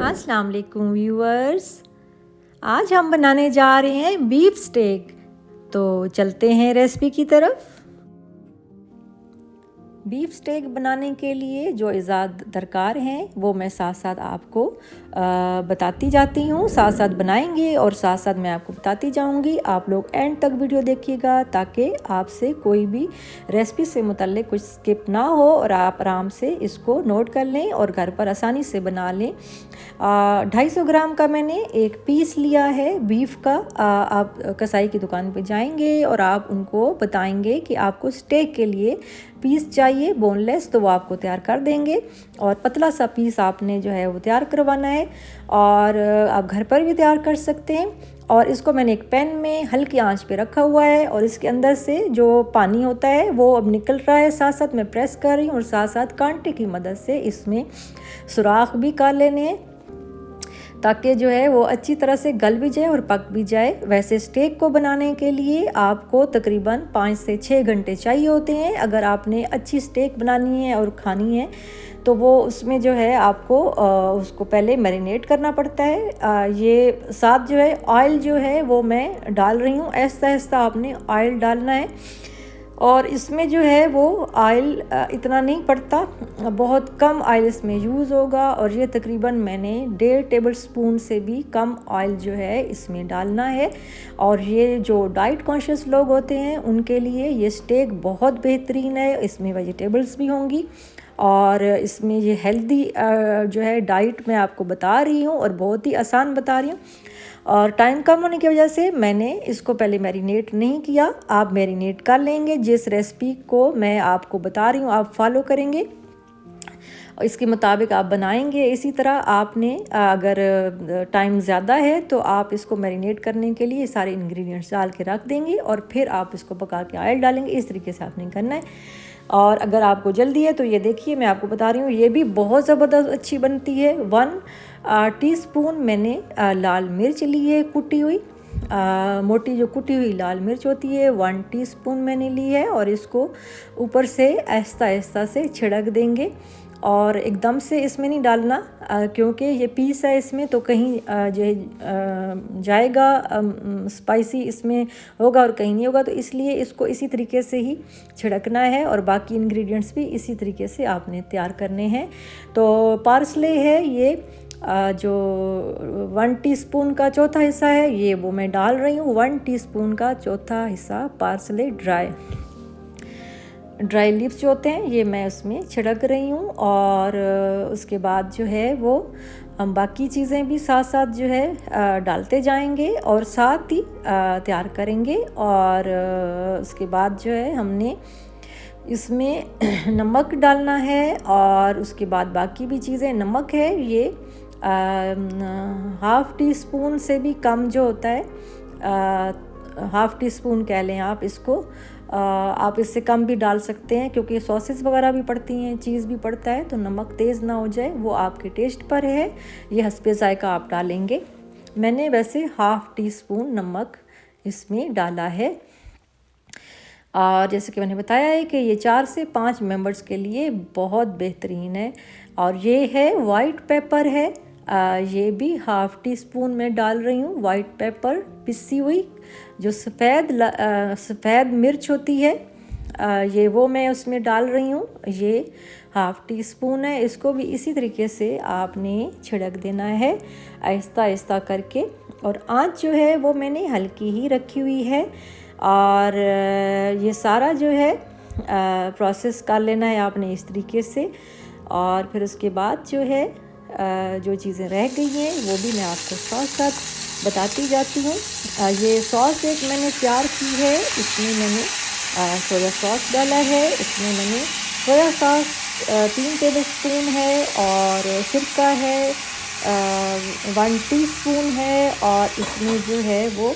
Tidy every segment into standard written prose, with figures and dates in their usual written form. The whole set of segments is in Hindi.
अस्सलाम वालेकुम व्यूअर्स। आज हम बनाने जा रहे हैं बीफ स्टेक। तो चलते हैं रेसिपी की तरफ। बीफ स्टेक बनाने के लिए जो इजाज़त दरकार हैं वो मैं साथ साथ आपको बताती जाती हूँ, साथ साथ बनाएंगे और साथ साथ मैं आपको बताती जाऊँगी। आप लोग एंड तक वीडियो देखिएगा ताकि आपसे कोई भी रेसिपी से मुतल्लिक कुछ स्किप ना हो और आप आराम से इसको नोट कर लें और घर पर आसानी से बना लें। 250 ग्राम का मैंने एक पीस लिया है बीफ का। आप कसाई की दुकान पे जाएंगे और आप उनको बताएंगे कि आपको स्टेक के लिए पीस चाहिए बोनलेस, तो वो आपको तैयार कर देंगे। और पतला सा पीस आपने जो है वो तैयार करवाना है और आप घर पर भी तैयार कर सकते हैं। और इसको मैंने एक पैन में हल्की आंच पे रखा हुआ है और इसके अंदर से जो पानी होता है वो अब निकल रहा है। साथ साथ मैं प्रेस कर रही हूँ और साथ साथ कांटे की मदद से इसमें सुराख भी कर लेने हैं ताकि जो है वो अच्छी तरह से गल भी जाए और पक भी जाए। वैसे स्टेक को बनाने के लिए आपको तकरीबन 5 से 6 घंटे चाहिए होते हैं। अगर आपने अच्छी स्टेक बनानी है और खानी है तो वो उसमें जो है आपको उसको पहले मैरिनेट करना पड़ता है। ये साथ जो है ऑयल जो है वो मैं डाल रही हूँ। ऐसा ऐसा आपने ऑयल डालना है और इसमें जो है वो ऑयल इतना नहीं पड़ता, बहुत कम ऑयल इसमें यूज़ होगा। और ये तकरीबन मैंने 1.5 टेबल स्पून से भी कम ऑयल जो है इसमें डालना है। और ये जो डाइट कॉन्शियस लोग होते हैं उनके लिए ये स्टेक बहुत बेहतरीन है। इसमें वेजिटेबल्स भी होंगी और इसमें ये हेल्दी जो है डाइट मैं आपको बता रही हूँ और बहुत ही आसान बता रही हूँ। और टाइम कम होने की वजह से मैंने इसको पहले मैरिनेट नहीं किया। आप मैरिनेट कर लेंगे, जिस रेसिपी को मैं आपको बता रही हूँ आप फॉलो करेंगे और इसके मुताबिक आप बनाएंगे। इसी तरह आपने अगर टाइम ज़्यादा है तो आप इसको मैरिनेट करने के लिए सारे इंग्रेडिएंट्स डाल के रख देंगे और फिर आप इसको पका के ऑयल डालेंगे। इस तरीके से आपने करना है। और अगर आपको जल्दी है तो ये देखिए मैं आपको बता रही हूँ, ये भी बहुत ज़बरदस्त अच्छी बनती है। 1 टीस्पून मैंने लाल मिर्च ली है कुटी हुई, मोटी जो कुटी हुई लाल मिर्च होती है 1 टीस्पून मैंने ली है। और इसको ऊपर से आहिस्ता आहिस्ता से छिड़क देंगे और एकदम से इसमें नहीं डालना क्योंकि ये पीस है इसमें तो कहीं जो जाएगा स्पाइसी इसमें होगा और कहीं नहीं होगा, तो इसलिए इसको इसी तरीके से ही छिड़कना है और बाकी इंग्रेडिएंट्स भी इसी तरीके से आपने तैयार करने हैं। तो पार्सले है ये जो 1 टीस्पून का चौथा हिस्सा है ये वो मैं डाल रही हूँ। 1 टीस्पून का चौथा हिस्सा पार्सले ड्राई लीव्स जो होते हैं ये मैं उसमें छिड़क रही हूँ। और उसके बाद जो है वो हम बाकी चीज़ें भी साथ साथ जो है डालते जाएंगे और साथ ही तैयार करेंगे। और उसके बाद जो है हमने इसमें नमक डालना है और उसके बाद बाकी भी चीज़ें। नमक है ये 1/2 टीस्पून से भी कम जो होता है, 1/2 टीस्पून कह लें आप इसको। आप इससे कम भी डाल सकते हैं क्योंकि सॉसेस वगैरह भी पड़ती हैं, चीज़ भी पड़ता है, तो नमक तेज़ ना हो जाए वो आपके टेस्ट पर है। ये हस्बे ज़ायका आप डालेंगे। मैंने वैसे 1/2 टीस्पून नमक इसमें डाला है। और जैसे कि मैंने बताया है कि ये 4 से 5 मेंबर्स के लिए बहुत बेहतरीन है। और ये है वाइट पेपर है, ये भी 1/2 टीस्पून में डाल रही हूँ। वाइट पेपर पिसी हुई जो सफ़ेद मिर्च होती है ये वो मैं उसमें डाल रही हूँ। ये 1/2 टीस्पून है। इसको भी इसी तरीके से आपने छिड़क देना है आहिस्ता आहिस्ता करके। और आँच जो है वो मैंने हल्की ही रखी हुई है। और ये सारा जो है प्रोसेस कर लेना है आपने इस तरीके से। और फिर उसके बाद जो है जो चीज़ें रह गई हैं वो भी मैं आपको साथ साथ बताती जाती हूँ। ये सॉस एक मैंने तैयार की है, इसमें मैंने सोया सॉस डाला है, इसमें मैंने सोया सॉस 3 टेबल स्पून है और सिरका है 1 टीस्पून है। और इसमें जो है वो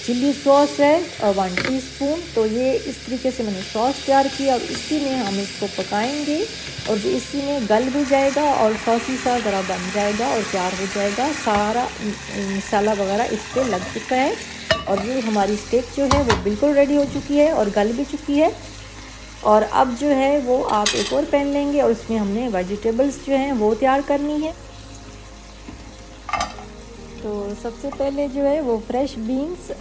चिल्ली सॉस है 1 टीस्पून। तो ये इस तरीके से मैंने सॉस तैयार किया और इसी में हम इसको पकाएंगे और जो इसी में गल भी जाएगा और सॉसी सा ज़रा बन जाएगा और तैयार हो जाएगा। सारा मसाला वगैरह इस पर लग चुका है और ये हमारी स्टेक जो है वो बिल्कुल रेडी हो चुकी है और गल भी चुकी है। और अब जो है वो आप एक और पैन लेंगे और उसमें हमने वेजिटेबल्स जो हैं वो तैयार करनी है। तो सबसे पहले जो है वो फ्रेश बीन्स,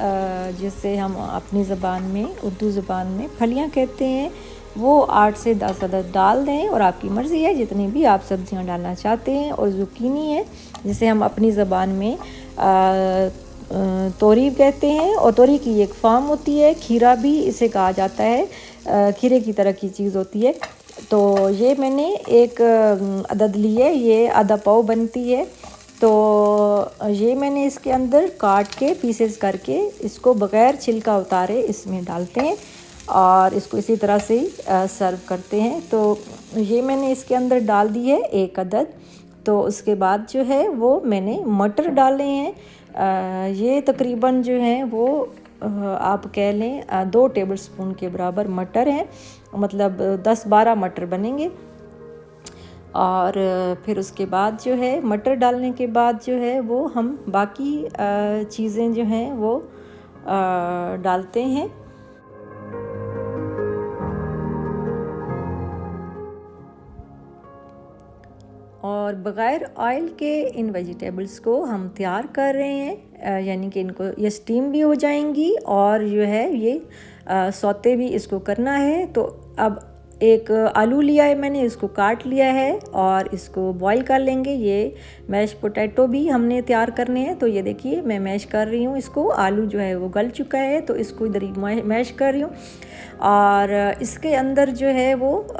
जिसे हम अपनी ज़बान में, उर्दू ज़बान में फलियां कहते हैं, वो 8 से 10 अदद डाल दें और आपकी मर्ज़ी है जितनी भी आप सब्ज़ियां डालना चाहते हैं। और ज़ुकीनी है जिसे हम अपनी ज़बान में तोरी कहते हैं, और तोरी की एक फार्म होती है। खीरा भी इसे कहा जाता है, खीरे की तरह की चीज़ होती है। तो ये मैंने एक अदद ली है, ये आधा पाव बनती है। तो ये मैंने इसके अंदर काट के पीसेस करके इसको बग़ैर छिलका उतारे इसमें डालते हैं और इसको इसी तरह से ही सर्व करते हैं। तो ये मैंने इसके अंदर डाल दी है एक अदद। तो उसके बाद जो है वो मैंने मटर डाले हैं। ये तकरीबन जो हैं वो आप कह लें 2 टेबलस्पून के बराबर मटर हैं, मतलब 10-12 मटर बनेंगे। और फिर उसके बाद जो है मटर डालने के बाद जो है वो हम बाकी चीज़ें जो हैं वो डालते हैं। और बग़ैर ऑयल के इन वेजिटेबल्स को हम तैयार कर रहे हैं, यानी कि इनको ये स्टीम भी हो जाएंगी और जो है ये सौते भी इसको करना है। तो अब एक आलू लिया है मैंने, इसको काट लिया है और इसको बॉईल कर लेंगे। ये मैश पोटैटो भी हमने तैयार करने हैं। तो ये देखिए मैं मैश कर रही हूँ इसको, आलू जो है वो गल चुका है तो इसको इधर ही मैश कर रही हूँ। और इसके अंदर जो है वो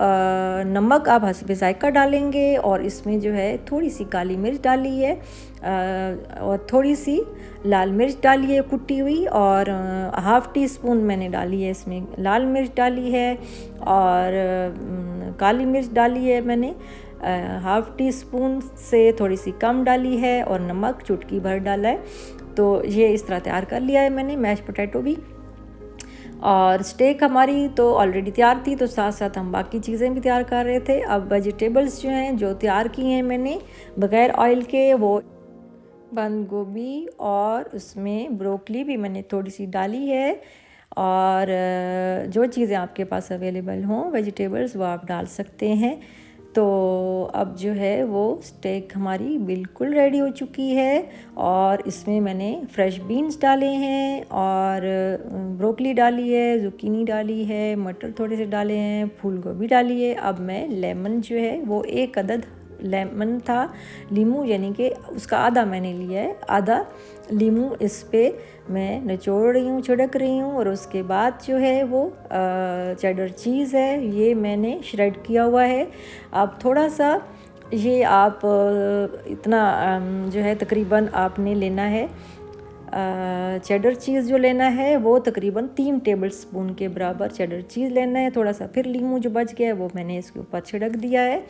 नमक आप हस्बे ज़ायक़ा डालेंगे और इसमें जो है थोड़ी सी काली मिर्च डाली है और थोड़ी सी लाल मिर्च डाली है कुटी हुई, और हाफ़ टी स्पून मैंने डाली है इसमें लाल मिर्च डाली है, और काली मिर्च डाली है मैंने हाफ़ टी स्पून से थोड़ी सी कम डाली है, और नमक चुटकी भर डाला है। तो ये इस तरह तैयार कर लिया है मैंने मैश पोटैटो भी। और स्टेक हमारी तो ऑलरेडी तैयार थी, तो साथ साथ हम बाकी चीज़ें भी तैयार कर रहे थे। अब वेजिटेबल्स जो हैं जो तैयार किए हैं मैंने बग़ैर ऑयल के, वो बंद गोभी और उसमें ब्रोकली भी मैंने थोड़ी सी डाली है। और जो चीज़ें आपके पास अवेलेबल हों वेजिटेबल्स वो आप डाल सकते हैं। तो अब जो है वो स्टेक हमारी बिल्कुल रेडी हो चुकी है, और इसमें मैंने फ्रेश बीन्स डाले हैं और ब्रोकली डाली है, ज़ुकीनी डाली है, मटर थोड़े से डाले हैं, फूल गोभी डाली है। अब मैं लेमन जो है वो एक अदद लेमन था, लीमू यानी कि उसका आधा मैंने लिया है, आधा लीमू इस पे मैं निचोड़ रही हूँ, छिड़क रही हूँ। और उसके बाद जो है वो चेडर चीज़ है, ये मैंने श्रेड किया हुआ है। अब थोड़ा सा ये आप इतना जो है तकरीबन आपने लेना है, चेडर चीज़ जो लेना है वो तकरीबन 3 टेबलस्पून के बराबर चेडर चीज़ लेना है। थोड़ा सा फिर लीमू जो बच गया है वो मैंने इसके ऊपर छिड़क दिया है।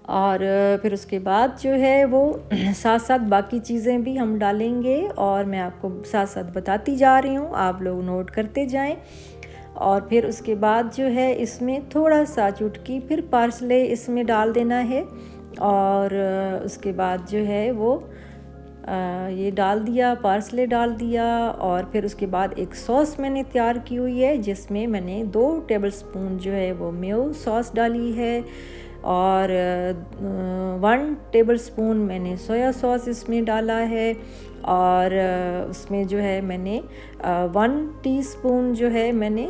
और फिर उसके बाद जो है वो साथ साथ बाकी चीज़ें भी हम डालेंगे, और मैं आपको साथ साथ बताती जा रही हूँ, आप लोग नोट करते जाएं। और फिर उसके बाद जो है इसमें थोड़ा सा चुटकी फिर पार्सले इसमें डाल देना है। और उसके बाद जो है वो ये डाल दिया, पार्सले डाल दिया। और फिर उसके बाद एक सॉस मैंने तैयार की हुई है जिसमें मैंने 2 टेबलस्पून जो है वो मेयो सॉस डाली है, और 1 टेबलस्पून मैंने सोया सॉस इसमें डाला है। और उसमें जो है मैंने 1 टीस्पून जो है मैंने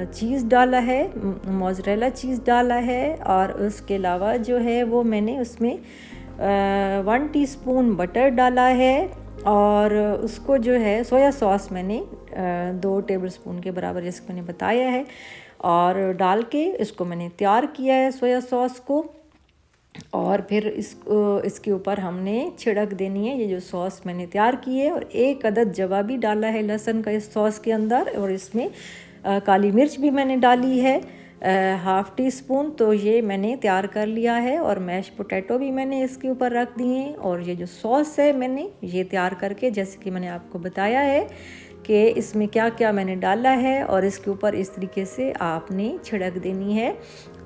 चीज़ डाला है, मोज़रेला चीज़ डाला है। और उसके अलावा जो है वो मैंने उसमें 1 टीस्पून बटर डाला है, और उसको जो है सोया सॉस मैंने 2 टेबलस्पून के बराबर जैसे मैंने बताया है, और डाल के इसको मैंने तैयार किया है सोया सॉस को। और फिर इसके ऊपर हमने छिड़क देनी है ये जो सॉस मैंने तैयार की है। और एक अदद जवा भी डाला है लहसुन का इस सॉस के अंदर, और इसमें काली मिर्च भी मैंने डाली है हाफ़ टी स्पून। तो ये मैंने तैयार कर लिया है, और मैश पोटैटो भी मैंने इसके ऊपर रख दिए। और ये जो सॉस है मैंने ये तैयार करके, जैसे कि मैंने आपको बताया है कि इसमें क्या क्या मैंने डाला है, और इसके ऊपर इस तरीके से आपने छिड़क देनी है।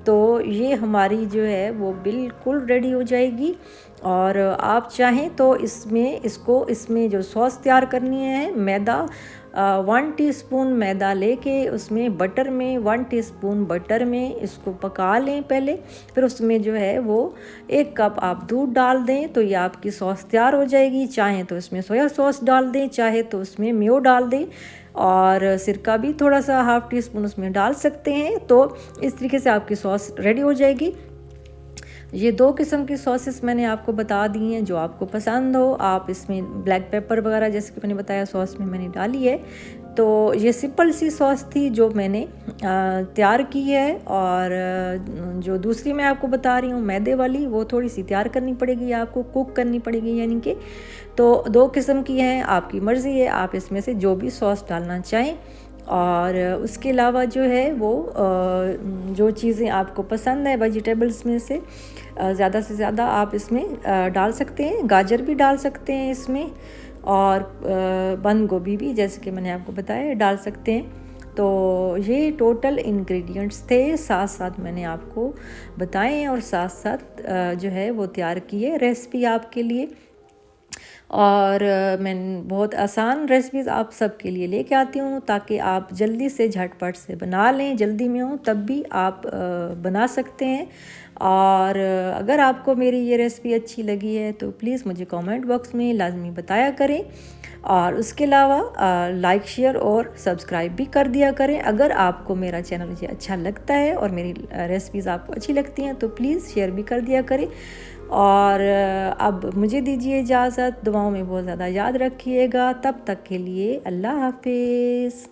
तो ये हमारी जो है वो बिल्कुल रेडी हो जाएगी। और आप चाहें तो इसमें जो सॉस तैयार करनी है मैदा 1 टीस्पून मैदा लेके उसमें बटर में 1 टीस्पून बटर में इसको पका लें पहले। फिर उसमें जो है वो 1 कप आप दूध डाल दें तो ये आपकी सॉस तैयार हो जाएगी। चाहें तो इसमें सोया सॉस डाल दें, चाहे तो उसमें मेयो डाल दें, और सिरका भी थोड़ा सा 1/2 टीस्पून उसमें डाल सकते हैं। तो इस तरीके से आपकी सॉस रेडी हो जाएगी। ये 2 किस्म की सॉसेस मैंने आपको बता दी हैं, जो आपको पसंद हो। आप इसमें ब्लैक पेपर वगैरह जैसे कि मैंने बताया सॉस में मैंने डाली है। तो ये सिंपल सी सॉस थी जो मैंने तैयार की है। और जो दूसरी मैं आपको बता रही हूँ मैदे वाली, वो थोड़ी सी तैयार करनी पड़ेगी, आपको कुक करनी पड़ेगी यानी कि। तो 2 किस्म की हैं, आपकी मर्ज़ी है, आप इसमें से जो भी सॉस डालना चाहें। और उसके अलावा जो है वो जो चीज़ें आपको पसंद है वेजिटेबल्स में से ज़्यादा से ज़्यादा आप इसमें डाल सकते हैं। गाजर भी डाल सकते हैं इसमें, और बंद गोभी भी, जैसे कि मैंने आपको बताया, डाल सकते हैं। तो ये टोटल इंग्रेडिएंट्स थे, साथ साथ मैंने आपको बताए हैं और साथ साथ जो है वो तैयार किए रेसिपी आपके लिए। और मैं बहुत आसान रेसिपीज़ आप सबके लिए लेके आती हूँ ताकि आप जल्दी से झटपट से बना लें। जल्दी में हो तब भी आप बना सकते हैं। और अगर आपको मेरी ये रेसिपी अच्छी लगी है तो प्लीज़ मुझे कमेंट बॉक्स में लाजमी बताया करें। और उसके अलावा लाइक शेयर और सब्सक्राइब भी कर दिया करें। अगर आपको मेरा चैनल मुझे अच्छा लगता है और मेरी रेसिपीज़ आपको अच्छी लगती हैं तो प्लीज़ शेयर भी कर दिया करें। और अब मुझे दीजिए इजाज़त, दुआओं में बहुत ज़्यादा याद रखिएगा। तब तक के लिए अल्लाह हाफिज़।